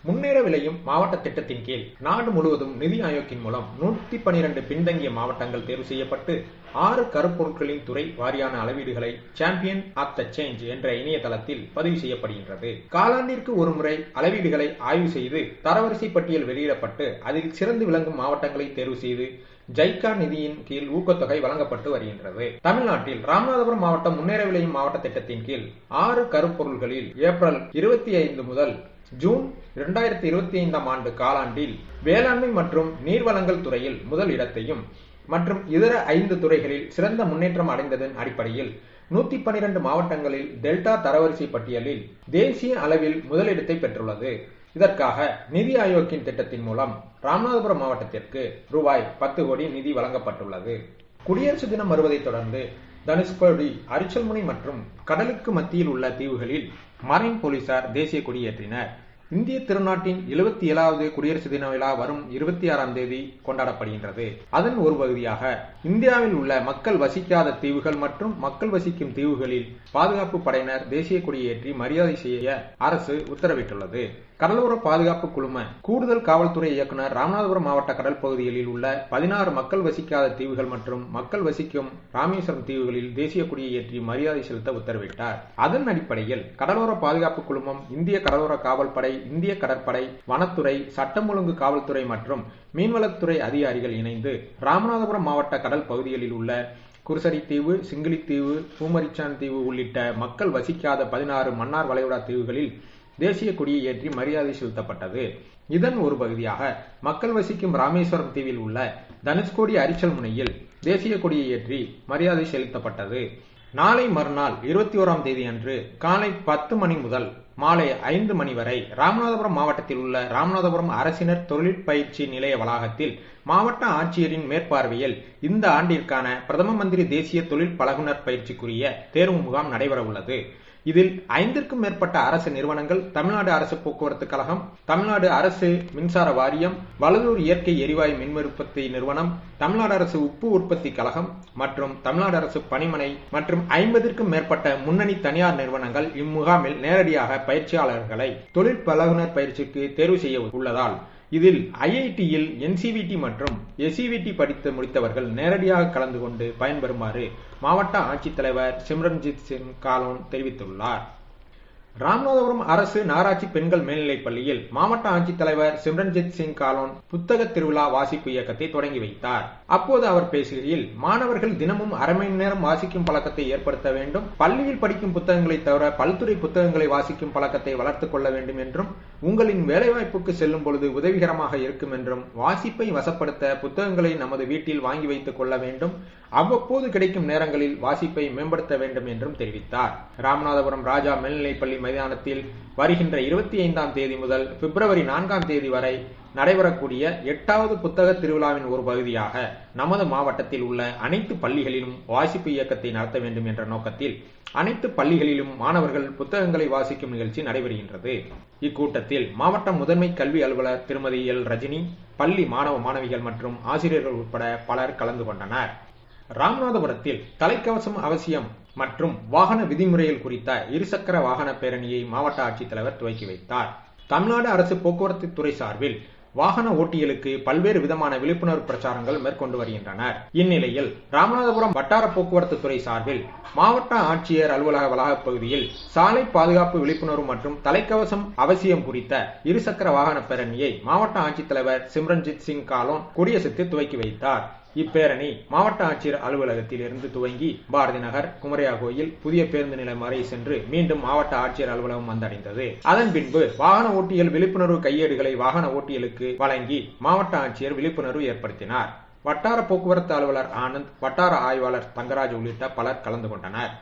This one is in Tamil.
முன்னேற விளையும் மாவட்ட திட்டத்தின் கீழ் நாடு முழுவதும் நிதி ஆயோக்கின் மூலம் 112 பின்தங்கிய மாவட்டங்கள் தேர்வு செய்யப்பட்டு 6 கருப்பொருட்களின் துறை வாரியான அளவீடுகளை சாம்பியன் ஆப் த சேஞ்ச் என்ற இணையதளத்தில் பதிவு செய்யப்படுகின்றது. காலாண்டிற்கு ஒருமுறை அளவீடுகளை ஆய்வு செய்து தரவரிசை பட்டியல் வெளியிடப்பட்டு அதில் சிறந்து விளங்கும் மாவட்டங்களை தேர்வு செய்து ஜைகா நிதியின் கீழ் ஊக்கத்தொகை வழங்கப்பட்டு வருகின்றது. தமிழ்நாட்டில் ராமநாதபுரம் மாவட்டம் முன்னேற விளையும் மாவட்ட திட்டத்தின் கீழ் 6 கருப்பொருள்களில் ஏப்ரல் 25 முதல் ஜூன் 2025 ஆண்டு காலாண்டில் வேளாண்மை மற்றும் நீர்வளங்கள் துறையில் முதல் இடத்தையும் மற்றும் இதர 5 துறைகளில் சிறந்த முன்னேற்றம் அடைந்ததன் அடிப்படையில் 112 மாவட்டங்களில் டெல்டா தரவரிசை பட்டியலில் தேசிய அளவில் முதலிடத்தை பெற்றுள்ளது. இதற்காக நிதி ஆயோக்கின் திட்டத்தின் மூலம் ராமநாதபுரம் மாவட்டத்திற்கு ரூபாய் 10 கோடி நிதி வழங்கப்பட்டுள்ளது. குடியரசு தினம் வருவதை தொடர்ந்து தனுஷ்கோடி, அரிச்சல்முனை மற்றும் கடலுக்கு மத்தியில் உள்ள தீவுகளில் மரைன் போலீசார் தேசிய கொடி ஏற்றினர். இந்திய திருநாட்டின் 77வது குடியரசு தின விழா வரும் 26ஆம் தேதி கொண்டாடப்படுகின்றது. அதன் ஒரு பகுதியாக இந்தியாவில் உள்ள மக்கள் வசிக்காத தீவுகள் மற்றும் மக்கள் வசிக்கும் தீவுகளில் பாதுகாப்பு படையினர் தேசிய கொடியை ஏற்றி மரியாதை செய்ய அரசு உத்தரவிட்டுள்ளது. கடலோர பாதுகாப்பு குழும கூடுதல் காவல்துறை இயக்குநர் ராமநாதபுரம் மாவட்ட கடல் பகுதிகளில் உள்ள 16 மக்கள் வசிக்காத தீவுகள் மற்றும் மக்கள் வசிக்கும் ராமேஸ்வரம் தீவுகளில் தேசிய கொடியை ஏற்றி மரியாதை செலுத்த உத்தரவிட்டார். அதன் அடிப்படையில் கடலோர பாதுகாப்பு குழுமம், இந்திய கடலோர காவல்படை, இந்திய கடற்படை, வனத்துறை, சட்டம் ஒழுங்கு காவல்துறை மற்றும் மீன்வளத்துறை அதிகாரிகள் இணைந்து ராமநாதபுரம் மாவட்ட கடல் பகுதிகளில் உள்ள குருசடித்தீவு, சிங்கிலித்தீவு, பூமரிச்சான் தீவு உள்ளிட்ட மக்கள் வசிக்காத 16 மன்னார் வளைகுடா தீவுகளில் தேசிய கொடியை ஏற்றி மரியாதை செலுத்தப்பட்டது. இதன் ஒரு பகுதியாக மக்கள் வசிக்கும் ராமேஸ்வரம் தீவில் உள்ள தனுஷ்கோடி, அரிச்சல் முனையில் தேசிய கொடியை ஏற்றி மரியாதை செலுத்தப்பட்டது. நாளை மறுநாள் 21ஆம் தேதி அன்று காலை 10 மணி முதல் மாலை 5 மணி வரை ராமநாதபுரம் மாவட்டத்தில் உள்ள ராமநாதபுரம் அரசினர் தொழிற்பயிற்சி நிலைய வளாகத்தில் மாவட்ட ஆட்சியரின் மேற்பார்வையில் இந்த ஆண்டிற்கான பிரதம மந்திரி தேசிய தொழில் பழகுனர் பயிற்சிக்குரிய தேர்வு முகாம் நடைபெற உள்ளது. இதில் 5க்கும் மேற்பட்ட அரசு நிறுவனங்கள், தமிழ்நாடு அரசு போக்குவரத்து கழகம், தமிழ்நாடு அரசு மின்சார வாரியம், வலதூர் இயற்கை எரிவாயு மின் உற்பத்தி நிறுவனம், தமிழ்நாடு அரசு உப்பு உற்பத்தி கழகம் மற்றும் தமிழ்நாடு அரசு பணிமனை மற்றும் 50க்கும் மேற்பட்ட முன்னணி தனியார் நிறுவனங்கள் இம்முகாமில் நேரடியாக பயிற்சியாளர்களை தொழில் பழகுனர் பயிற்சிக்கு தேர்வு செய்ய உள்ளதால் இதில் ஐஐடியில் என்சிவிடி மற்றும் எஸ்சிவிடி படித்து முடித்தவர்கள் நேரடியாக கலந்து கொண்டு பயன்பெறுமாறு மாவட்ட ஆட்சித்தலைவர் சிம்ரன்ஜித் சிங் காலோன் தெரிவித்துள்ளார். ராமநாதபுரம் அரசு நகராட்சி பெண்கள் மேல்நிலைப் பள்ளியில் மாவட்ட ஆட்சித்தலைவர் சிம்ரன்ஜித் சிங் காலோன் புத்தக திருவிழா வாசிப்பு இயக்கத்தை தொடங்கி வைத்தார். அப்போது அவர் பேசுகையில், மாணவர்கள் தினமும் அரை மணி நேரம் வாசிக்கும் பழக்கத்தை ஏற்படுத்த வேண்டும், பள்ளியில் படிக்கும் புத்தகங்களை தவிர பல்துறை புத்தகங்களை வாசிக்கும் பழக்கத்தை வளர்த்துக் கொள்ள வேண்டும் என்றும், உங்களின் வேலைவாய்ப்புக்கு செல்லும் பொழுது உதவிகரமாக இருக்கும் என்றும், வாசிப்பை வசப்படுத்த புத்தகங்களை நமது வீட்டில் வாங்கி வைத்துக் கொள்ள வேண்டும், அவ்வப்போது கிடைக்கும் நேரங்களில் வாசிப்பை மேம்படுத்த வேண்டும் என்றும் தெரிவித்தார். ராமநாதபுரம் ராஜா மேல்நிலைப்பள்ளி மைதானத்தில் வருகின்ற 25ஆம் தேதி முதல் பிப்ரவரி 4ஆம் தேதி வரை நடைபெறக்கூடிய 8வது புத்தக திருவிழாவின் ஒரு பகுதியாக நமது மாவட்டத்தில் உள்ள அனைத்து பள்ளிகளிலும் வாசிப்பு இயக்கத்தை நடத்த வேண்டும் என்ற நோக்கத்தில் அனைத்து பள்ளிகளிலும் மாணவர்கள் புத்தகங்களை வாசிக்கும் நிகழ்ச்சி நடைபெறுகின்றது. இக்கூட்டத்தில் மாவட்ட முதன்மை கல்வி அலுவலர் திருமதி எல் ரஜினி, பள்ளி மாணவ மாணவிகள் மற்றும் ஆசிரியர்கள் உட்பட பலர் கலந்து கொண்டனர். ராமநாதபுரத்தில் தலைக்கவசம் அவசியம் மற்றும் வாகன விதிமுறைகள் குறித்த இருசக்கர வாகன பேரணியை மாவட்ட ஆட்சித்தலைவர் துவக்கி வைத்தார். தமிழ்நாடு அரசு போக்குவரத்து துறை சார்பில் வாகன ஓட்டிகளுக்கு பல்வேறு விதமான விழிப்புணர்வு பிரச்சாரங்கள் மேற்கொண்டு வருகின்றனர். இந்நிலையில் ராமநாதபுரம் வட்டார போக்குவரத்து துறை சார்பில் மாவட்ட ஆட்சியர் அலுவலக வளாக பகுதியில் சாலை பாதுகாப்பு விழிப்புணர்வு மற்றும் தலைக்கவசம் அவசியம் குறித்த இருசக்கர வாகன பேரணியை மாவட்ட ஆட்சித்தலைவர் சிம்ரன்ஜித் சிங் காலோன் கொடியசைத்து துவக்கி வைத்தார். இப்பேரணி மாவட்ட ஆட்சியர் அலுவலகத்தில் இருந்து துவங்கி பாரதி நகர், குமரையா கோயில், புதிய பேருந்து நிலையம் வரை சென்று மீண்டும் மாவட்ட ஆட்சியர் அலுவலகம் வந்தடைந்தது. அதன் பின்பு வாகன ஓட்டிகள் விழிப்புணர்வு கையேடுகளை வாகன ஓட்டிகளுக்கு வழங்கி மாவட்ட ஆட்சியர் விழிப்புணர்வு ஏற்படுத்தினார். வட்டார போக்குவரத்து அலுவலர் ஆனந்த், வட்டார ஆய்வாளர் தங்கராஜ் உள்ளிட்ட பலர் கலந்து கொண்டனர்.